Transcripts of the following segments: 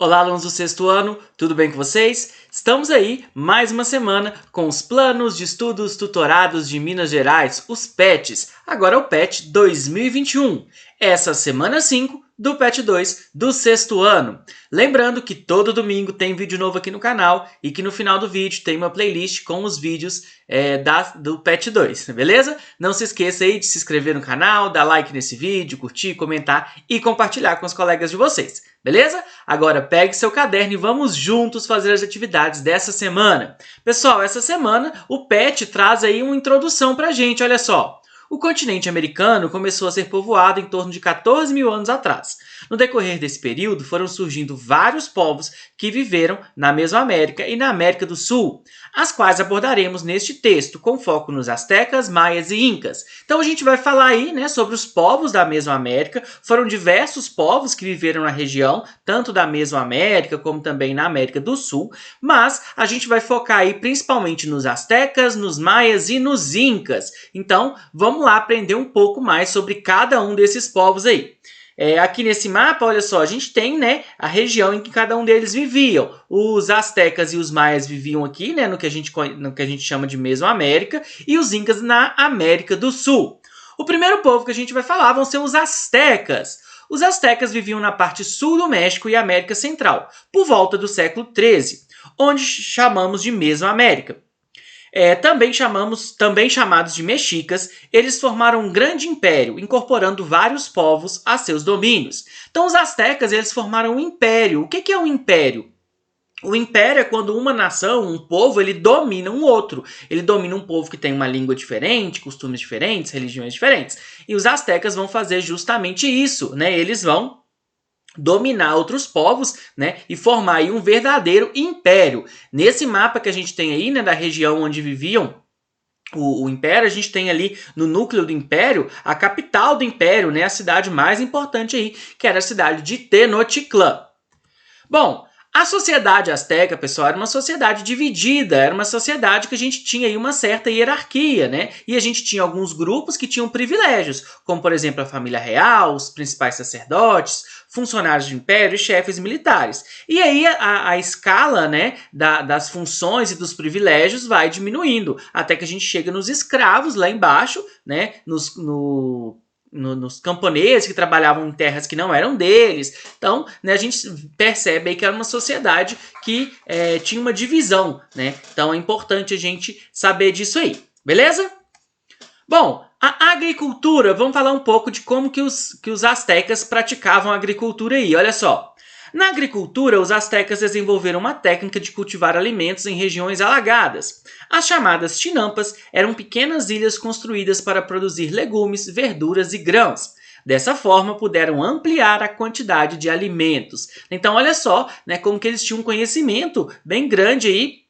Olá, alunos do sexto ano, tudo bem com vocês? Estamos aí, mais uma semana, com os Planos de Estudos Tutorados de Minas Gerais, os PETs. Agora é o PET 2021, essa semana 5 do PET 2 do sexto ano. Lembrando que todo domingo tem vídeo novo aqui no canal e que no final do vídeo tem uma playlist com os vídeos do PET 2, beleza? Não se esqueça aí de se inscrever no canal, dar like nesse vídeo, curtir, comentar e compartilhar com os colegas de vocês. Beleza? Agora pegue seu caderno e vamos juntos fazer as atividades dessa semana. Pessoal, essa semana o PET traz aí uma introdução pra gente, olha só. O continente americano começou a ser povoado em torno de 14 mil anos atrás. No decorrer desse período, foram surgindo vários povos que viveram na Mesoamérica e na América do Sul, as quais abordaremos neste texto, com foco nos astecas, maias e incas. Então a gente vai falar aí, sobre os povos da Mesoamérica. Foram diversos povos que viveram na região, tanto da Mesoamérica como também na América do Sul, mas a gente vai focar aí principalmente nos astecas, nos maias e nos incas. Então, vamos lá aprender um pouco mais sobre cada um desses povos aí. Aqui nesse mapa, olha só, a gente tem, a região em que cada um deles viviam. Os astecas e os maias viviam aqui, no que a gente chama de Mesoamérica, e os incas na América do Sul. O primeiro povo que a gente vai falar vão ser os astecas. Os astecas viviam na parte sul do México e América Central, por volta do século XIII, onde chamamos de Mesoamérica. Também chamados de mexicas, eles formaram um grande império, incorporando vários povos a seus domínios. Então, os astecas eles formaram um império. O que é um império? O império é quando uma nação, um povo, ele domina um outro. Ele domina um povo que tem uma língua diferente, costumes diferentes, religiões diferentes. E os astecas vão fazer justamente isso, Eles vão dominar outros povos, e formar aí um verdadeiro império. Nesse mapa que a gente tem aí, da região onde viviam o império, a gente tem ali no núcleo do império, a capital do império, a cidade mais importante aí, que era a cidade de Tenochtitlán. Bom, a sociedade asteca, pessoal, era uma sociedade dividida, era uma sociedade que a gente tinha aí uma certa hierarquia, E a gente tinha alguns grupos que tinham privilégios, como por exemplo a família real, os principais sacerdotes, funcionários do império e chefes militares. E aí a escala, das funções e dos privilégios vai diminuindo, até que a gente chega nos escravos lá embaixo, nos camponeses que trabalhavam em terras que não eram deles. Então, a gente percebe aí que era uma sociedade que tinha uma divisão, Então, é importante a gente saber disso aí, beleza? Bom, a agricultura, vamos falar um pouco de como que os astecas praticavam a agricultura aí, olha só. Na agricultura, os astecas desenvolveram uma técnica de cultivar alimentos em regiões alagadas. As chamadas chinampas eram pequenas ilhas construídas para produzir legumes, verduras e grãos. Dessa forma, puderam ampliar a quantidade de alimentos. Então, olha só, como que eles tinham um conhecimento bem grande aí.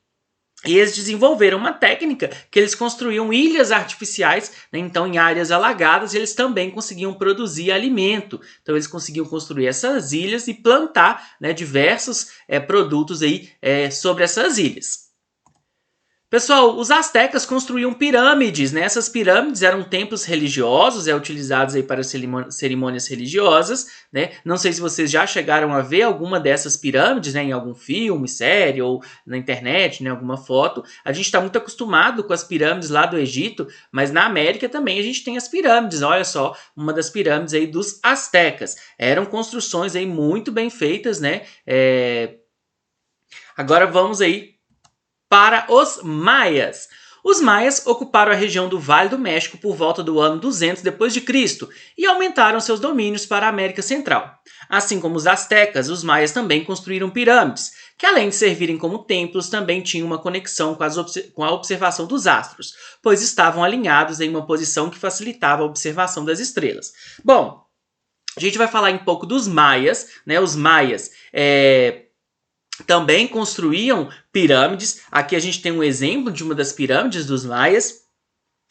E eles desenvolveram uma técnica que eles construíam ilhas artificiais, então em áreas alagadas eles também conseguiam produzir alimento. Então eles conseguiam construir essas ilhas e plantar diversos produtos aí, sobre essas ilhas. Pessoal, os astecas construíam pirâmides, Essas pirâmides eram templos religiosos, utilizados aí para cerimônias religiosas, Não sei se vocês já chegaram a ver alguma dessas pirâmides, em algum filme, série ou na internet, alguma foto. A gente está muito acostumado com as pirâmides lá do Egito, mas na América também a gente tem as pirâmides. Olha só, uma das pirâmides aí dos astecas. Eram construções aí muito bem feitas, Agora vamos aí para os maias. Os maias ocuparam a região do Vale do México por volta do ano 200 d.C. e aumentaram seus domínios para a América Central. Assim como os astecas, os maias também construíram pirâmides, que além de servirem como templos, também tinham uma conexão com a observação dos astros, pois estavam alinhados em uma posição que facilitava a observação das estrelas. Bom, a gente vai falar um pouco dos maias, Os maias também construíam pirâmides. Aqui a gente tem um exemplo de uma das pirâmides dos maias.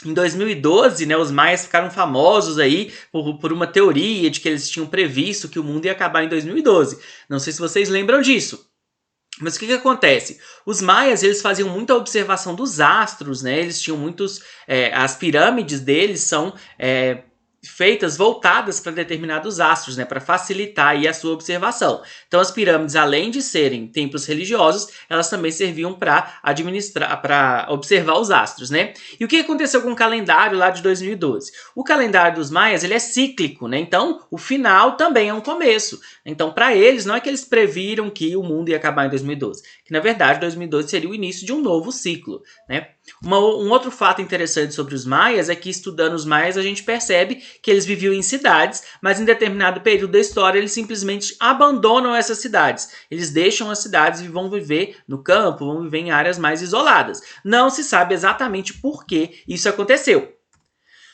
Em 2012, os maias ficaram famosos aí por uma teoria de que eles tinham previsto que o mundo ia acabar em 2012. Não sei se vocês lembram disso. Mas o que acontece? Os maias eles faziam muita observação dos astros, Eles tinham muitos... as pirâmides deles são... feitas voltadas para determinados astros, né, para facilitar aí a sua observação. Então as pirâmides, além de serem templos religiosos, elas também serviam para administrar, para observar os astros, né? E o que aconteceu com o calendário lá de 2012? O calendário dos maias, ele é cíclico, né? Então o final também é um começo. Então para eles não é que eles previram que o mundo ia acabar em 2012, que na verdade 2012 seria o início de um novo ciclo, né? Um outro fato interessante sobre os maias é que, estudando os maias, a gente percebe que eles viviam em cidades, mas em determinado período da história eles simplesmente abandonam essas cidades. Eles deixam as cidades e vão viver no campo, vão viver em áreas mais isoladas. Não se sabe exatamente por que isso aconteceu.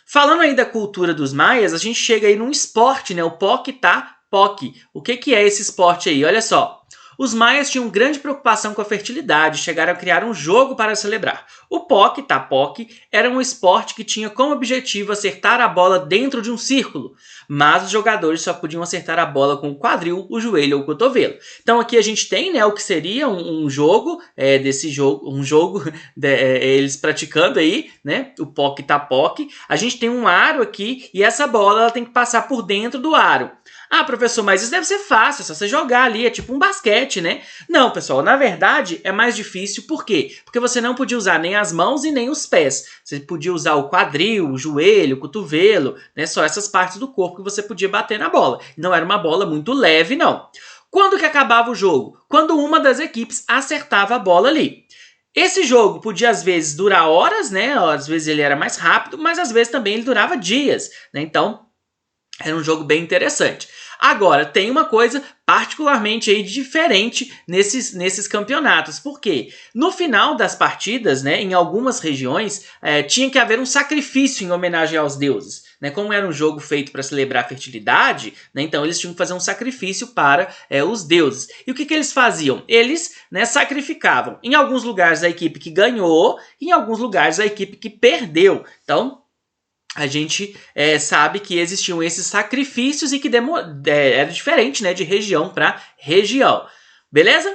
Falando aí da cultura dos maias, a gente chega aí num esporte, né? O Poc-tá-Poc. O que é esse esporte aí? Olha só. Os maias tinham grande preocupação com a fertilidade e chegaram a criar um jogo para celebrar. O Poc-tá-Poc era um esporte que tinha como objetivo acertar a bola dentro de um círculo, mas os jogadores só podiam acertar a bola com o quadril, o joelho ou o cotovelo. Então aqui a gente tem, né, o que seria um jogo, eles praticando aí, né, o Poc-tá-Poc. A gente tem um aro aqui e essa bola ela tem que passar por dentro do aro. Ah, professor, mas isso deve ser fácil, é só você jogar ali, é tipo um basquete, né? Não, pessoal, na verdade é mais difícil, por quê? Porque você não podia usar nem as mãos e nem os pés. Você podia usar o quadril, o joelho, o cotovelo, né? Só essas partes do corpo que você podia bater na bola. Não era uma bola muito leve, não. Quando que acabava o jogo? Quando uma das equipes acertava a bola ali. Esse jogo podia às vezes durar horas, né? Às vezes ele era mais rápido, mas às vezes também ele durava dias, né? Então, era um jogo bem interessante. Agora, tem uma coisa particularmente aí diferente nesses campeonatos. Por quê? No final das partidas, né, em algumas regiões, tinha que haver um sacrifício em homenagem aos deuses. Né? Como era um jogo feito para celebrar a fertilidade, né, então eles tinham que fazer um sacrifício para os deuses. E o que eles faziam? Eles, né, sacrificavam. Em alguns lugares a equipe que ganhou, e em alguns lugares a equipe que perdeu. Então, a gente sabe que existiam esses sacrifícios e que era diferente, né, de região para região. Beleza?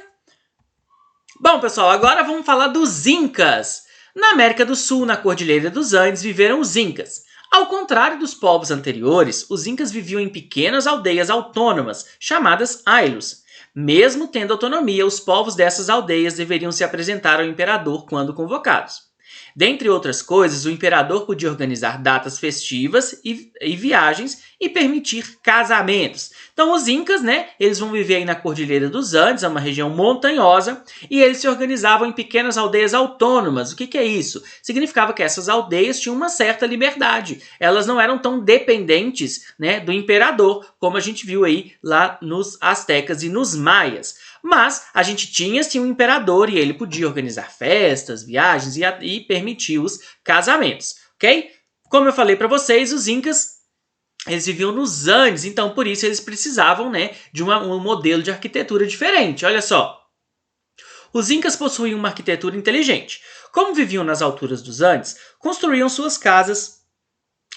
Bom, pessoal, agora vamos falar dos Incas. Na América do Sul, na Cordilheira dos Andes, viveram os Incas. Ao contrário dos povos anteriores, os Incas viviam em pequenas aldeias autônomas, chamadas ailos. Mesmo tendo autonomia, os povos dessas aldeias deveriam se apresentar ao imperador quando convocados. Dentre outras coisas, o imperador podia organizar datas festivas e viagens e permitir casamentos. Então os Incas, né, eles vão viver aí na Cordilheira dos Andes, é uma região montanhosa, e eles se organizavam em pequenas aldeias autônomas. O que é isso? Significava que essas aldeias tinham uma certa liberdade. Elas não eram tão dependentes, né, do imperador, como a gente viu aí lá nos astecas e nos maias. Mas a gente tinha sim um imperador e ele podia organizar festas, viagens e permitir os casamentos, ok? Como eu falei para vocês, os Incas, eles viviam nos Andes, então por isso eles precisavam, né, de um modelo de arquitetura diferente. Olha só, os Incas possuíam uma arquitetura inteligente. Como viviam nas alturas dos Andes, construíam suas casas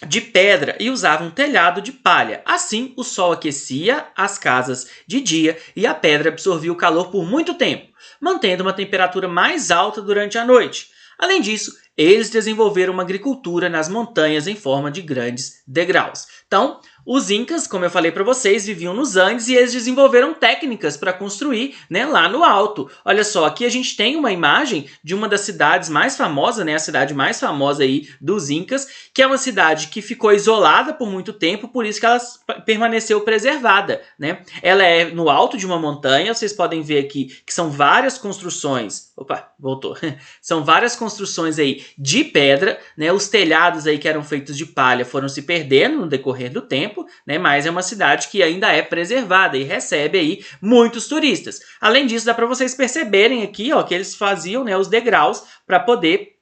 de pedra e usavam telhado de palha. Assim, o sol aquecia as casas de dia e a pedra absorvia o calor por muito tempo, mantendo uma temperatura mais alta durante a noite. Além disso, eles desenvolveram uma agricultura nas montanhas em forma de grandes degraus. Então, os Incas, como eu falei para vocês, viviam nos Andes e eles desenvolveram técnicas para construir, né, lá no alto. Olha só, aqui a gente tem uma imagem de uma das cidades mais famosas, né, a cidade mais famosa aí dos Incas, que é uma cidade que ficou isolada por muito tempo, por isso que ela permaneceu preservada, né? Ela é no alto de uma montanha, vocês podem ver aqui que são várias construções. Opa, voltou. São várias construções aí de pedra, né? Os telhados aí que eram feitos de palha foram se perdendo no decorrer do tempo, né? Mas é uma cidade que ainda é preservada e recebe aí muitos turistas. Além disso, dá para vocês perceberem aqui, ó, que eles faziam, né, os degraus para poder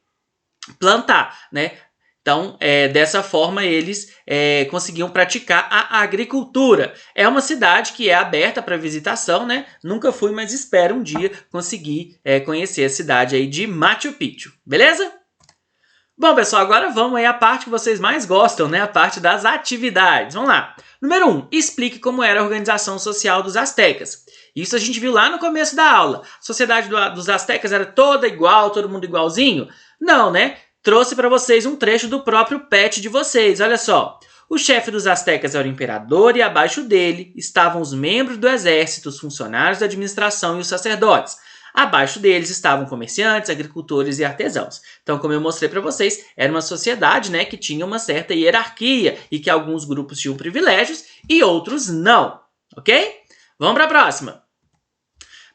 plantar, né? Então, dessa forma, eles conseguiam praticar a agricultura. É uma cidade que é aberta para visitação, né? Nunca fui, mas espero um dia conseguir conhecer a cidade aí de Machu Picchu. Beleza? Bom, pessoal, agora vamos aí à parte que vocês mais gostam, né? A parte das atividades. Vamos lá. Número 1. Explique como era a organização social dos astecas. Isso a gente viu lá no começo da aula. A sociedade dos astecas era toda igual, todo mundo igualzinho? Não, né? Trouxe para vocês um trecho do próprio pet de vocês. Olha só. O chefe dos astecas era o imperador e abaixo dele estavam os membros do exército, os funcionários da administração e os sacerdotes. Abaixo deles estavam comerciantes, agricultores e artesãos. Então, como eu mostrei para vocês, era uma sociedade, né, que tinha uma certa hierarquia e que alguns grupos tinham privilégios e outros não, ok? Vamos para a próxima.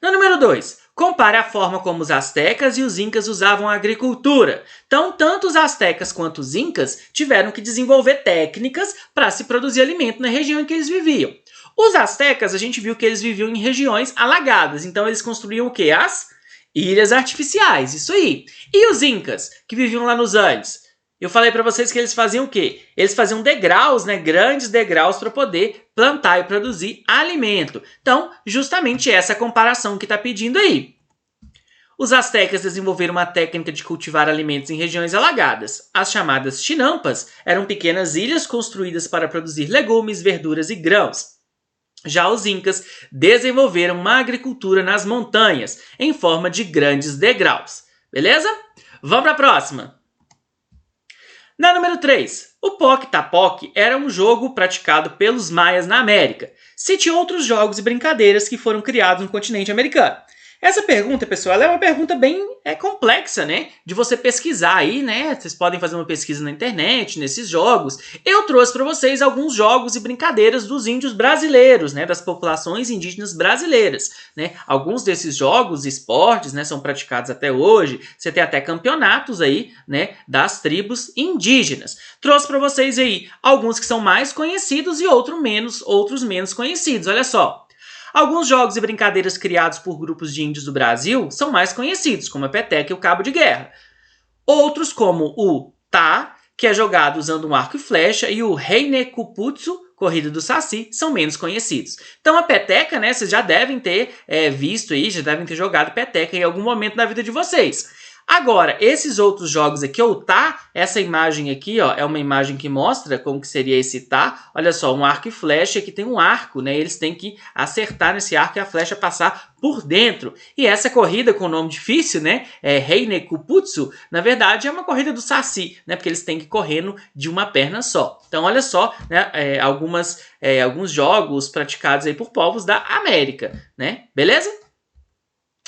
No número 2, compare a forma como os astecas e os incas usavam a agricultura. Então, tanto os astecas quanto os incas tiveram que desenvolver técnicas para se produzir alimento na região em que eles viviam. Os astecas, a gente viu que eles viviam em regiões alagadas, então eles construíam o quê? As ilhas artificiais, isso aí. E os incas, que viviam lá nos Andes? Eu falei para vocês que eles faziam o quê? Eles faziam degraus, né? Grandes degraus para poder plantar e produzir alimento. Então, justamente essa comparação que está pedindo aí. Os astecas desenvolveram uma técnica de cultivar alimentos em regiões alagadas. As chamadas chinampas eram pequenas ilhas construídas para produzir legumes, verduras e grãos. Já os incas desenvolveram uma agricultura nas montanhas, em forma de grandes degraus. Beleza? Vamos para a próxima. Na número 3, o Poc-Tapoc era um jogo praticado pelos maias na América. Cite outros jogos e brincadeiras que foram criados no continente americano. Essa pergunta, pessoal, ela é uma pergunta bem complexa, né? De você pesquisar aí, né? Vocês podem fazer uma pesquisa na internet, nesses jogos. Eu trouxe para vocês alguns jogos e brincadeiras dos índios brasileiros, né? Das populações indígenas brasileiras, né? Alguns desses jogos e esportes, né? São praticados até hoje. Você tem até campeonatos aí, né? Das tribos indígenas. Trouxe para vocês aí alguns que são mais conhecidos e outros menos conhecidos. Olha só. Alguns jogos e brincadeiras criados por grupos de índios do Brasil são mais conhecidos, como a peteca e o cabo de guerra. Outros, como o tá, que é jogado usando um arco e flecha, e o reinecuputsu, corrida do saci, são menos conhecidos. Então a peteca, né, vocês já devem ter visto aí, já devem ter jogado peteca em algum momento da vida de vocês. Agora, esses outros jogos aqui, o tá, essa imagem aqui, ó, é uma imagem que mostra como que seria esse tá. Olha só, um arco e flecha, aqui tem um arco, né? Eles têm que acertar nesse arco e a flecha passar por dentro. E essa corrida com nome difícil, né? Reinekuputsu, na verdade é uma corrida do saci, né? Porque eles têm que ir correndo de uma perna só. Então, olha só, né? Alguns jogos praticados aí por povos da América, né? Beleza?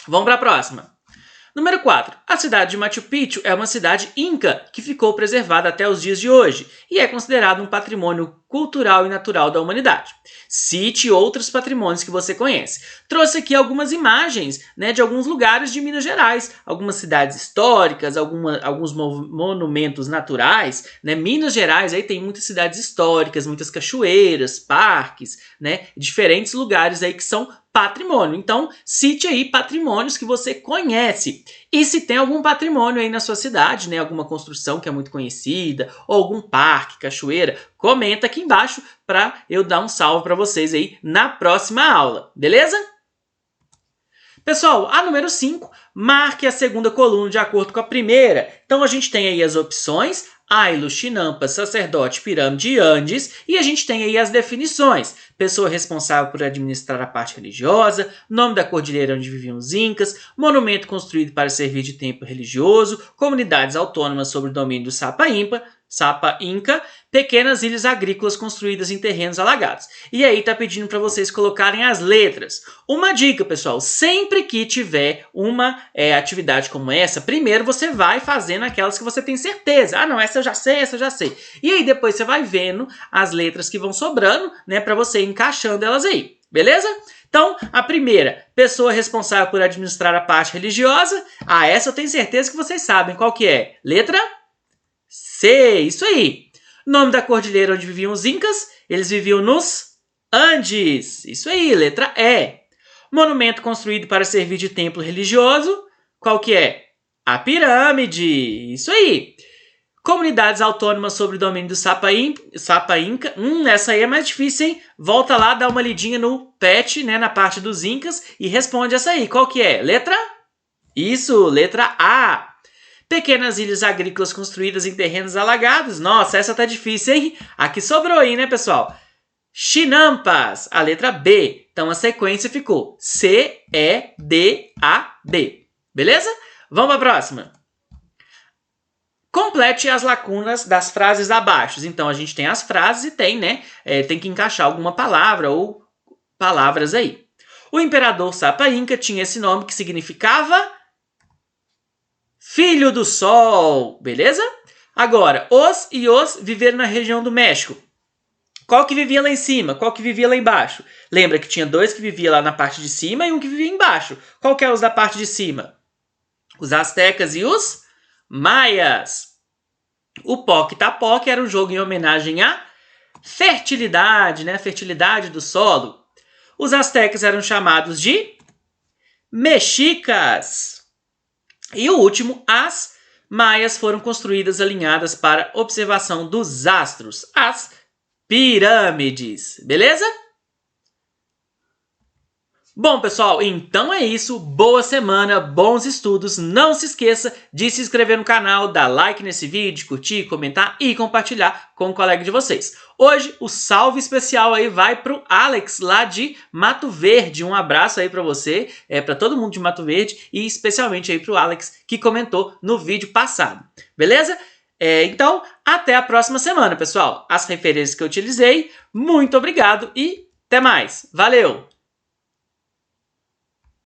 Vamos para a próxima. Número 4. A cidade de Machu Picchu é uma cidade inca que ficou preservada até os dias de hoje e é considerado um patrimônio cultural e natural da humanidade. Cite outros patrimônios que você conhece. Trouxe aqui algumas imagens, né, de alguns lugares de Minas Gerais, algumas cidades históricas, alguns monumentos naturais, né? Minas Gerais aí tem muitas cidades históricas, muitas cachoeiras, parques, né? Diferentes lugares aí que são patrimônio. Então, cite aí patrimônios que você conhece. E se tem algum patrimônio aí na sua cidade, né, alguma construção que é muito conhecida, ou algum parque, cachoeira, comenta aqui embaixo para eu dar um salve para vocês aí na próxima aula, beleza? Pessoal, a número 5, marque a segunda coluna de acordo com a primeira. Então, a gente tem aí as opções, Ailo, Chinampa, Sacerdote, Pirâmide e Andes, e a gente tem aí as definições. Pessoa responsável por administrar a parte religiosa, nome da cordilheira onde viviam os incas, monumento construído para servir de templo religioso, comunidades autônomas sobre o domínio do Sapa Inca, pequenas ilhas agrícolas construídas em terrenos alagados. E aí tá pedindo para vocês colocarem as letras. Uma dica, pessoal, sempre que tiver uma atividade como essa, primeiro você vai fazendo aquelas que você tem certeza. Ah, não, essa eu já sei, essa eu já sei. E aí depois você vai vendo as letras que vão sobrando, né, para você ir encaixando elas aí. Beleza? Então, a primeira, pessoa responsável por administrar a parte religiosa. Ah, essa eu tenho certeza que vocês sabem qual que é. Letra C, isso aí. Nome da cordilheira onde viviam os incas, eles viviam nos Andes. Isso aí, letra E. Monumento construído para servir de templo religioso, qual que é? A pirâmide. Isso aí. Comunidades autônomas sobre o domínio do Sapa Inca. Essa aí é mais difícil, hein? Volta lá, dá uma lidinha no PET, né, na parte dos incas e responde essa aí. Qual que é? Letra? Isso, letra A. Pequenas ilhas agrícolas construídas em terrenos alagados. Nossa, essa tá difícil, hein? Aqui sobrou aí, né, pessoal? Chinampas, a letra B. Então a sequência ficou C-E-D-A-B. Beleza? Vamos para a próxima. Complete as lacunas das frases abaixo. Então, a gente tem as frases e tem, né? Tem que encaixar alguma palavra ou palavras aí. O imperador Sapa Inca tinha esse nome que significava Filho do Sol, beleza? Agora, os e os viveram na região do México. Qual que vivia lá em cima? Qual que vivia lá embaixo? Lembra que tinha dois que viviam lá na parte de cima e um que vivia embaixo. Qual que é os da parte de cima? Os astecas e os maias. O Poc Tapoc era um jogo em homenagem à fertilidade, né? Fertilidade do solo. Os astecas eram chamados de mexicas. E o último, as maias foram construídas alinhadas para observação dos astros, as pirâmides, beleza? Bom, pessoal, então é isso. Boa semana, bons estudos. Não se esqueça de se inscrever no canal, dar like nesse vídeo, curtir, comentar e compartilhar com o colega de vocês. Hoje, o salve especial aí vai pro Alex, lá de Mato Verde. Um abraço aí para você, para todo mundo de Mato Verde e especialmente aí pro Alex, que comentou no vídeo passado. Beleza? Então, até a próxima semana, pessoal. As referências que eu utilizei, muito obrigado e até mais. Valeu!